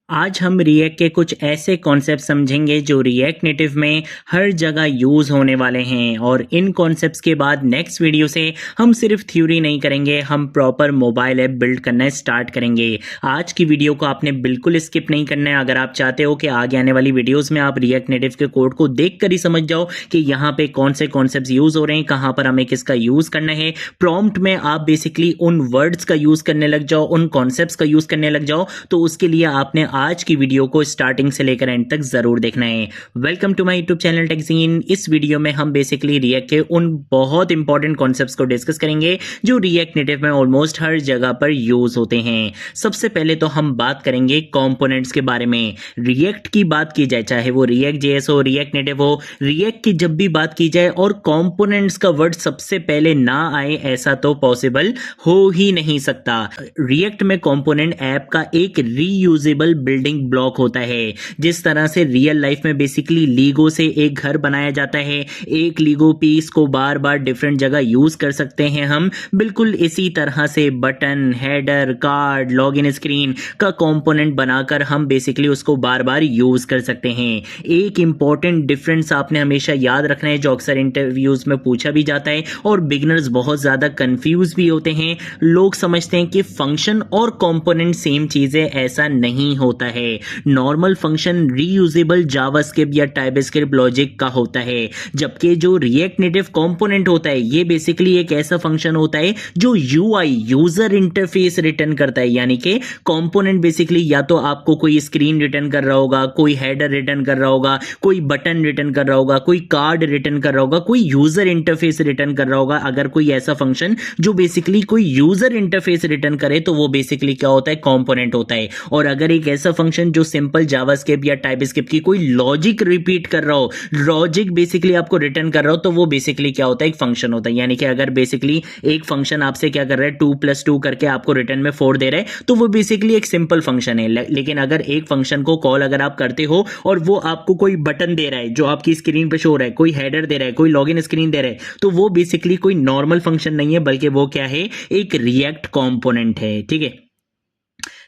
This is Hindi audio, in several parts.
आज हम रिएक्ट के कुछ ऐसे कॉन्सेप्ट समझेंगे जो रिएक्ट नेटिव में हर जगह यूज़ होने वाले हैं और इन कॉन्सेप्ट्स के बाद नेक्स्ट वीडियो से हम सिर्फ थ्योरी नहीं करेंगे, हम प्रॉपर मोबाइल ऐप बिल्ड करना स्टार्ट करेंगे। आज की वीडियो को आपने बिल्कुल स्किप नहीं करना है। अगर आप चाहते हो कि आगे आने वाली वीडियोस में आप रिएक्ट नेटिव के कोड को देख कर ही समझ जाओ कि यहाँ पे कौन से कॉन्सेप्ट यूज़ हो रहे हैं, कहाँ पर हमें किसका यूज़ करना है, प्रॉम्प्ट में आप बेसिकली उन वर्ड्स का यूज़ करने लग जाओ, उन कॉन्सेप्ट्स का यूज़ करने लग जाओ, तो उसके लिए आपने आज की वीडियो को स्टार्टिंग से लेकर एंड तक जरूर देखना है। Welcome to my YouTube channel टेक्जीन। इस वीडियो में हम बेसिकली रिएक्ट के उन बहुत इंपॉर्टेंट कॉन्सेप्ट्स को डिस्कस करेंगे जो रिएक्ट नेटिव में ऑलमोस्ट हर जगह पर यूज होते हैं। सबसे पहले तो हम बात करेंगे कंपोनेंट्स के बारे में। रिएक्ट की बात की जाए, चाहे वो रिएक्ट जेएस हो, रिएक्ट नेटिव हो, रिएक्ट की जब भी बात की जाए और कंपोनेंट्स का वर्ड सबसे पहले ना आए, ऐसा तो पॉसिबल हो ही नहीं सकता। रिएक्ट में कंपोनेंट ऐप का एक रीयूजेबल बिल्डिंग ब्लॉक होता है। जिस तरह से रियल लाइफ में बेसिकली लीगो से एक घर बनाया जाता है, एक लीगो पीस को बार बार डिफरेंट जगह यूज कर सकते हैं हम, बिल्कुल इसी तरह से button, header, card, login screen का कंपोनेंट बनाकर हम बेसिकली उसको बार बार यूज कर सकते हैं। एक इंपॉर्टेंट डिफरेंस आपने हमेशा याद रखना है जो अक्सर इंटरव्यूज में पूछा भी जाता है और बिगिनर्स बहुत ज्यादा कंफ्यूज भी होते हैं। लोग समझते हैं कि फंक्शन और कंपोनेंट सेम चीज है, ऐसा नहीं होता है। नॉर्मल फंक्शन रीयूजेबल जावास्क्रिप्ट या टाइपस्क्रिप्ट लॉजिक का होता है, जबकि जो रिएक्ट नेटिव कंपोनेंट होता है ये बेसिकली एक ऐसा फंक्शन होता है जो यूआई यूजर इंटरफेस रिटर्न करता है। यानी कि कंपोनेंट बेसिकली या तो आपको कोई स्क्रीन रिटर्न कर रहा होगा, कोई हेडर रिटर्न कर रहा होगा, कोई बटन रिटर्न कर रहा होगा, कोई कार्ड रिटर्न कर रहा होगा, कोई यूजर इंटरफेस रिटर्न कर रहा होगा। अगर कोई ऐसा फंक्शन जो बेसिकली कोई यूजर इंटरफेस रिटर्न करे तो वो बेसिकली क्या होता है, कंपोनेंट होता है। और अगर एक ऐसा फंक्शन जो सिंपल जावास्क्रिप्ट या टाइपस्क्रिप्ट की कोई लॉजिक रिपीट कर रहा हो, लॉजिक बेसिकली आपको रिटर्न कर रहा हो, तो वो बेसिकली क्या होता है, एक फंक्शन होता है। यानी कि अगर बेसिकली एक फंक्शन आपसे क्या कर रहा है, 2+2 करके आपको रिटर्न में 4 दे रहा है, तो वो बेसिकली एक सिंपल फंक्शन है। लेकिन अगर एक फंक्शन को कॉल अगर आप करते हो और वो आपको कोई बटन दे रहा है जो आपकी स्क्रीन पे शो हो रहा है, कोई हेडर दे रहा है, कोई लॉगिन स्क्रीन दे रहा है, तो वो बेसिकली कोई नॉर्मल फंक्शन नहीं है, बल्कि वो क्या है, एक रिएक्ट कंपोनेंट है। ठीक है।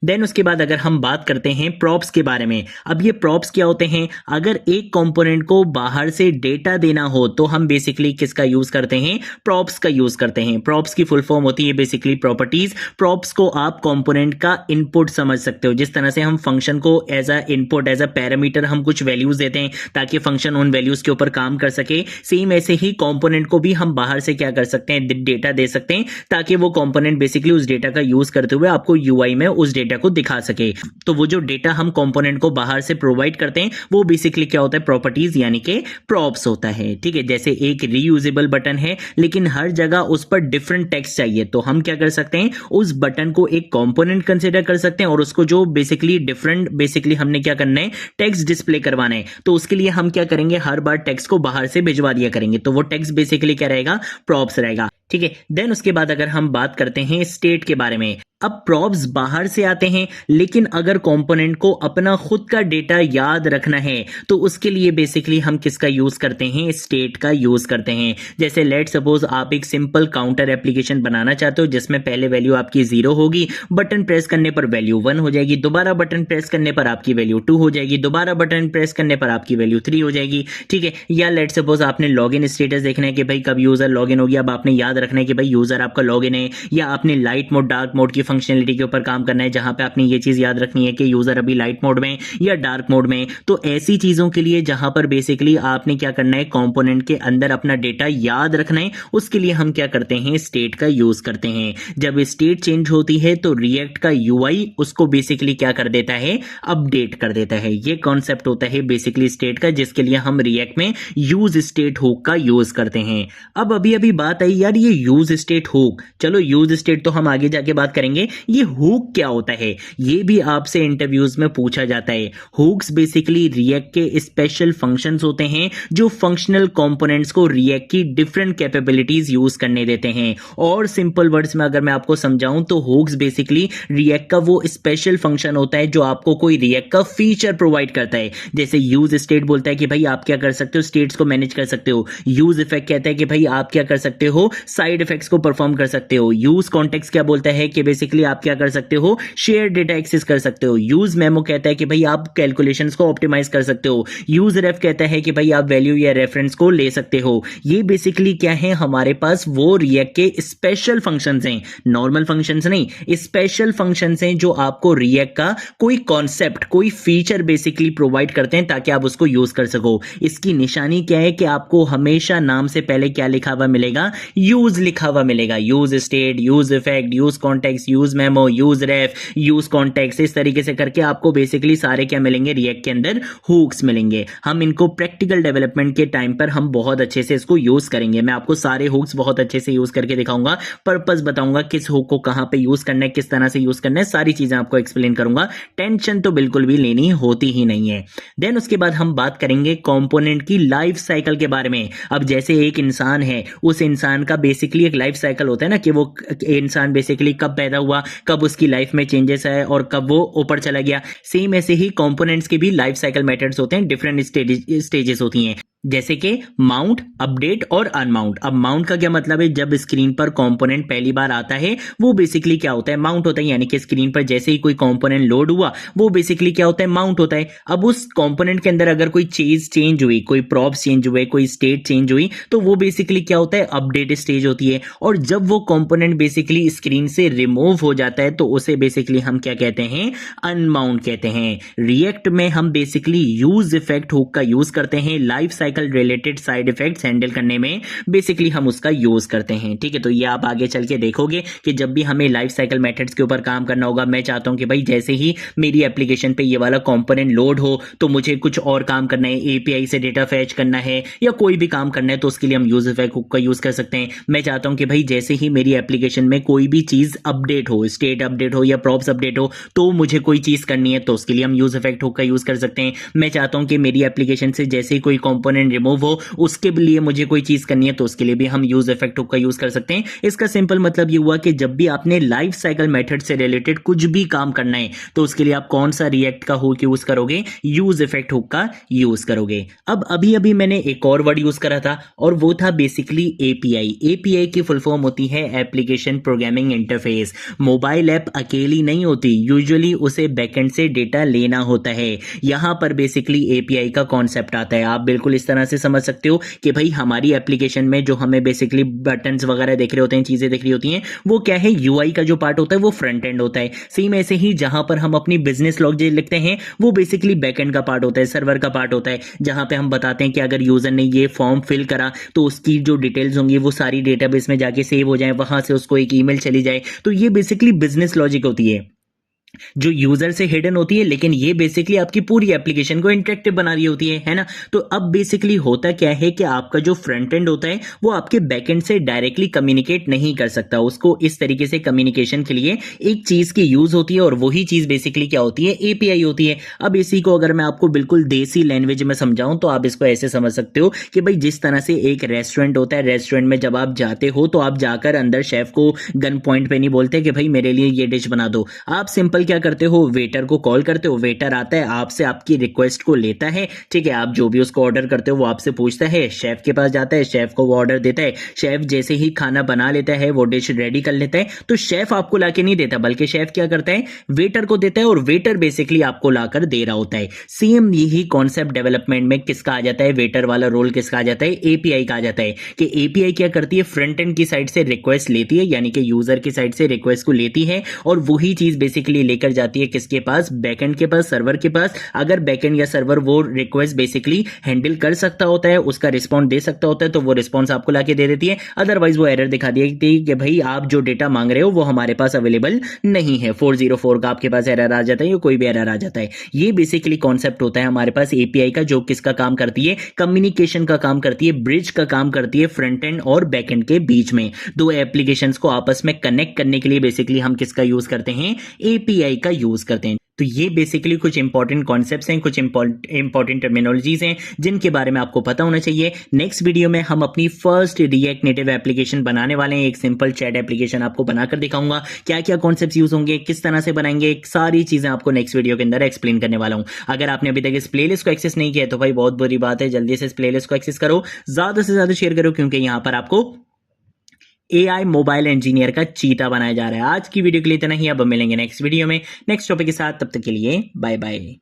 देन उसके बाद अगर हम बात करते हैं प्रॉप्स के बारे में। अब ये प्रॉप्स क्या होते हैं, अगर एक कंपोनेंट को बाहर से डेटा देना हो तो हम बेसिकली किसका यूज करते हैं, प्रॉप्स का यूज करते हैं। प्रॉप्स की फुल फॉर्म होती है बेसिकली प्रॉपर्टीज। प्रॉप्स को आप कंपोनेंट का इनपुट समझ सकते हो। जिस तरह से हम फंक्शन को as a input, as a parameter हम कुछ वैल्यूज देते हैं ताकि फंक्शन उन वैल्यूज के ऊपर काम कर सके, सेम ऐसे ही कंपोनेंट को भी हम बाहर से क्या कर सकते हैं, डेटा दे सकते हैं ताकि वो कंपोनेंट बेसिकली उस डेटा का यूज करते हुए आपको यूआई में उस डेटा को दिखा सके। तो वो जो डेटा हम कंपोनेंट को बाहर से प्रोवाइड करते हैं वो बेसिकली क्या होता है, प्रॉपर्टीज यानी कि प्रॉप्स होता है। ठीक है। जैसे एक रीयूजेबल बटन है लेकिन हर जगह उस पर डिफरेंट टेक्स्ट चाहिए, तो हम क्या कर सकते हैं, उस बटन को एक कंपोनेंट कंसीडर कर सकते हैं और उसको जो बेसिकली डिफरेंट बेसिकली हमने क्या करना है, टेक्स्ट डिस्प्ले करवाना है, तो उसके लिए हम क्या करेंगे, हर बार टेक्स्ट को बाहर से भिजवा दिया करेंगे, तो वो टेक्स्ट बेसिकली क्या रहेगा, प्रॉप्स रहेगा। ठीक है। देन उसके बाद अगर हम बात करते हैं स्टेट के बारे में। अब प्रॉप्स बाहर से आते हैं लेकिन अगर कंपोनेंट को अपना खुद का डेटा याद रखना है तो उसके लिए बेसिकली हम किसका यूज करते हैं, स्टेट का यूज करते हैं। जैसे लेट सपोज आप एक सिंपल काउंटर एप्लीकेशन बनाना चाहते हो जिसमें पहले वैल्यू आपकी 0 होगी, बटन प्रेस करने पर वैल्यू 1 हो जाएगी, दोबारा बटन प्रेस करने पर आपकी वैल्यू 2 हो जाएगी, दोबारा बटन प्रेस करने पर आपकी वैल्यू 3 हो जाएगी। ठीक है। या लेट सपोज आपने लॉगिन स्टेटस देखना है कि भाई कब यूजर लॉगिन हो गया, अब आपने याद रखना है कि भाई यूजर आपका लॉगिन है, या आपने लाइट मोड, डार्क मोड की फंक्शनलिटी के ऊपर काम करना है जहां पे आपने ये चीज याद रखनी है कि यूजर अभी लाइट मोड में या डार्क मोड में। तो ऐसी चीजों के लिए जहां पर बेसिकली आपने क्या करना है, कंपोनेंट के अंदर अपना डेटा याद रखना है, उसके लिए हम क्या करते हैं, स्टेट का यूज करते हैं। जब स्टेट चेंज होती है तो रिएक्ट का यूआई उसको बेसिकली क्या कर देता है, अपडेट कर देता है। ये कॉन्सेप्ट होता है बेसिकली स्टेट का, जिसके लिए हम रिएक्ट में यूज स्टेट हुक का यूज करते हैं। अब अभी अभी बात आई यार ये यूज स्टेट हुक, चलो यूज स्टेट तो हम आगे जाके बात करेंगे, ये हुक क्या होता है ये भी आपसे इंटरव्यूज में पूछा जाता है। हुक्स बेसिकली रिएक्ट के स्पेशल फंक्शंस होते हैं जो फंक्शनल कंपोनेंट्स को रिएक्ट की डिफरेंट कैपेबिलिटीज यूज करने देते हैं। और सिंपल वर्ड्स में अगर मैं आपको समझाऊं तो हुक्स बेसिकली रिएक्ट का वो स्पेशल फंक्शन होता है जो आपको कोई रिएक्ट का फीचर प्रोवाइड करता है। जैसे यूज स्टेट बोलता है कि भाई आप क्या कर सकते हो, स्टेट्स को मैनेज कर सकते हो। यूज इफेक्ट कहता है कि भाई आप क्या कर सकते हो, साइड इफेक्ट्स को परफॉर्म कर सकते हो। यूज कॉन्टेक्स्ट क्या बोलता है कि बेसिकली आप क्या कर सकते हो, शेयर डेटा एक्सेस कर सकते हो। यूज मेमो कहता है कि भाई आप कैलकुलेशंस को ऑप्टिमाइज कर सकते हो। यूज रेफ कहता है कि भाई आप वैल्यू या रेफरेंस को ले सकते हो। ये बेसिकली क्या है, हमारे पास वो रिएक्ट के स्पेशल फंक्शंस हैं, नॉर्मल फंक्शंस नहीं, स्पेशल फंक्शंस हैं जो आपको रिएक्ट का कोई कॉन्सेप्ट, कोई फीचर बेसिकली प्रोवाइड करते हैं ताकि आप उसको यूज कर सको। इसकी निशानी क्या है कि आपको हमेशा नाम से पहले क्या लिखा हुआ मिलेगा, यूज लिखा हुआ मिलेगा। Use state, use effect, use context, use memo, use ref, use context, इस तरीके से करके आपको बेसिकली सारे क्या मिलेंगे, रिएक्ट के अंदर हुक्स मिलेंगे। हम इनको प्रैक्टिकल डेवलपमेंट के टाइम पर हम बहुत अच्छे से इसको यूज करेंगे। मैं आपको सारे हुक्स बहुत अच्छे से यूज करके दिखाऊंगा, पर्पस बताऊंगा किस हुक को कहां पे यूज करना है, किस तरह से यूज करना है, सारी चीजें आपको एक्सप्लेन करूंगा। टेंशन तो बिल्कुल भी लेनी होती ही नहीं है। देन उसके बाद हम बात करेंगे कंपोनेंट की लाइफ साइकिल के बारे में। अब जैसे एक इंसान है, उस इंसान का बेसिकली एक लाइफ साइकिल होता है ना, कि वो इंसान बेसिकली कब पैदा हुआ, कब उसकी लाइफ में चेंजेस आए और कब वो ऊपर चला गया। सेम ऐसे ही कंपोनेंट्स के भी लाइफ साइकिल मेथड्स होते हैं, डिफरेंट स्टेजेस होती हैं, जैसे कि माउंट, अपडेट और अनमाउंट। अब माउंट का क्या मतलब है, जब स्क्रीन पर कंपोनेंट पहली बार आता है वो बेसिकली क्या होता है, माउंट होता है। यानी कि स्क्रीन पर जैसे ही कोई कंपोनेंट लोड हुआ वो बेसिकली क्या होता है, माउंट होता है। अब उस कंपोनेंट के अंदर अगर कोई चीज चेंज हुई, कोई प्रॉप्स चेंज हुए, कोई स्टेट चेंज हुई, तो वो बेसिकली क्या होता है, अपडेट स्टेज होती है। और जब वो कंपोनेंट बेसिकली स्क्रीन से रिमूव हो जाता है तो उसे बेसिकली हम क्या कहते हैं, अनमाउंट कहते हैं। रिएक्ट में हम बेसिकली यूज इफेक्ट हुक का यूज करते हैं, life cycle related side effects handle करने में बेसिकली हम उसका यूज करते हैं। ठीक है, तो ये आप आगे चल के देखोगे कि जब भी हमें लाइफ साइकिल मेथड्स के ऊपर काम करना होगा, मैं चाहता हूं कि भाई जैसे ही मेरी एप्लीकेशन पे ये वाला कंपोनेंट लोड हो तो मुझे कुछ और काम करना है, एपीआई से डेटा फैच करना है या कोई भी काम करना है, तो उसके लिए हम यूज इफेक्ट हुक का यूज कर सकते हैं। मैं चाहता हूं कि भाई जैसे ही मेरी एप्लीकेशन में कोई भी चीज अपडेट हो, स्टेट अपडेट हो या प्रॉप्स अपडेट हो, तो मुझे कोई चीज करनी है तो उसके लिए हम यूज इफेक्ट हुक का यूज कर सकते हैं। मैं चाहता हूं कि मेरी एप्लीकेशन से जैसे ही कोई कंपोनेंट रिमूव हो, उसके लिए मुझे कोई चीज करनी है तो उसके लिए भी हम यूज इफेक्ट हुक का यूज कर सकते हैं। इसका सिंपल मतलब ये हुआ कि जब भी आपने लाइफ साइकिल मेथड से रिलेटेड कुछ भी काम करना है तो उसके लिए आप कौन सा रिएक्ट का हुक यूज करोगे, यूज इफेक्ट हुक का यूज करोगे। अब अभी अभी मैंने एक और वर्ड यूज करा था और वो था बेसिकली एपीआई। एपीआई की फुल फॉर्म होती है application programming interface. Mobile app अकेली नहीं होती, यूजुअली उसे बैकएंड से डेटा लेना होता है। यहां पर बेसिकली एपीआई का कॉन्सेप्ट आता है। आप बिल्कुल इस तरह से समझ सकते हो कि भाई हमारी एप्लीकेशन में जो हमें बेसिकली बटन्स वगैरह देख रहे होते हैं, चीजें दिख रही होती हैं, वो क्या है, यूआई का जो पार्ट होता है वो फ्रंट एंड होता है। सेम ऐसे ही जहां पर हम अपनी बिजनेस लॉजिक लिखते हैं वो बेसिकली बैक एंड का पार्ट होता है, सर्वर का पार्ट होता है, जहां पे हम बताते हैं कि अगर यूजर ने ये फॉर्म फिल करा तो उसकी जो डिटेल्स होंगी वो सारी डेटाबेस में जाके सेव हो जाए, वहां से उसको एक ईमेल चली जाए। तो ये बेसिकली बिजनेस लॉजिक होती है जो यूजर से हिडन होती है, लेकिन ये बेसिकली आपकी पूरी एप्लीकेशन को इंटरेक्टिव बना रही होती है ना। तो अब बेसिकली होता क्या है कि आपका जो फ्रंट एंड होता है वो आपके बैक एंड से डायरेक्टली कम्युनिकेट नहीं कर सकता। उसको इस तरीके से कम्युनिकेशन के लिए एक चीज की यूज होती है और वही चीज बेसिकली क्या होती है, एपीआई होती है। अब इसी को अगर मैं आपको बिल्कुल देसी लैंग्वेज में समझाऊं तो आप इसको ऐसे समझ सकते हो कि भाई जिस तरह से एक रेस्टोरेंट होता है, रेस्टोरेंट में जब आप जाते हो तो आप जाकर अंदर शेफ को गन पॉइंट पे नहीं बोलते कि भाई मेरे लिए ये डिश बना दो। आप सिंपल क्या करते हो, वेटर को कॉल करते हो, वेटर आता है, आपसे आपकी रिक्वेस्ट को लेता है। ठीक है, आप जो भी उसको ऑर्डर करते हो वो आपसे पूछता है, शेफ के पास जाता है, शेफ को वो ऑर्डर देता है। शेफ जैसे ही खाना बना लेता है, वो डिश रेडी कर लेता है, तो शेफ आपको लाके नहीं देता बल्कि शेफ क्या करता है, वेटर को देता है और वेटर बेसिकली आपको लाकर दे रहा होता है। सेम यही कॉन्सेप्ट डेवलपमेंट में किसका आ जाता है, वेटर वाला रोल किसका आ जाता है, एपीआई का आ जाता है। कि एपीआई क्या करती है, फ्रंट एंड की साइड से रिक्वेस्ट लेती है, यानी कि यूजर की साइड से रिक्वेस्ट को लेती है और वही चीज बेसिकली लेकर जाती है किसके पास, बैकएंड के पास, सर्वर के पास। अगर बैकएंड या सर्वर वो रिक्वेस्ट बेसिकली हैंडल कर सकता होता है, उसका रिस्पॉन्स दे सकता होता है, तो वो रिस्पॉन्स आपको लाके दे देती है। अदरवाइज वो एरर दिखा देती है कि भाई आप जो डेटा मांग रहे हो वो हमारे पास अवेलेबल नहीं है। 404 का आपके पास एरर आ जाता है या कोई भी एरर आ जाता है। ये बेसिकली कॉन्सेप्ट होता है हमारे पास एपीआई का, जो किसका काम करती है, कम्युनिकेशन का काम करती है, ब्रिज का काम करती है फ्रंट एंड और बैक एंड के बीच में। दो एप्लीकेशंस को आपस में कनेक्ट करने के लिए बेसिकली हम किसका यूज करते हैं, एपीआई का यूज करते हैं। तो ये बेसिकली कुछ इंपॉर्टेंट कॉन्सेप्ट्स हैं, कुछ इंपॉर्टेंट टर्मिनोलॉजीज हैं जिनके बारे में आपको पता होना चाहिए। नेक्स्ट वीडियो में हम अपनी फर्स्ट रिएक्ट नेटिव एप्लीकेशन बनाने वाले हैं। एक सिंपल चैट एप्लीकेशन आपको बनाकर दिखाऊंगा, क्या क्या कॉन्सेप्ट्स यूज होंगे, किस तरह से बनाएंगे, सारी चीजें आपको नेक्स्ट वीडियो के अंदर एक्सप्लेन करने वाला हूं। अगर आपने अभी तक इस प्लेलिस्ट को एक्सेस नहीं किया तो भाई बहुत बुरी बात है, जल्दी से इस प्लेलिस्ट को एक्सेस करो, ज्यादा से ज्यादा शेयर करो, क्योंकि यहां पर आपको AI मोबाइल इंजीनियर का चीता बनाया जा रहा है। आज की वीडियो के लिए इतना ही, अब मिलेंगे नेक्स्ट वीडियो में नेक्स्ट टॉपिक के साथ। तब तक के लिए बाय बाय।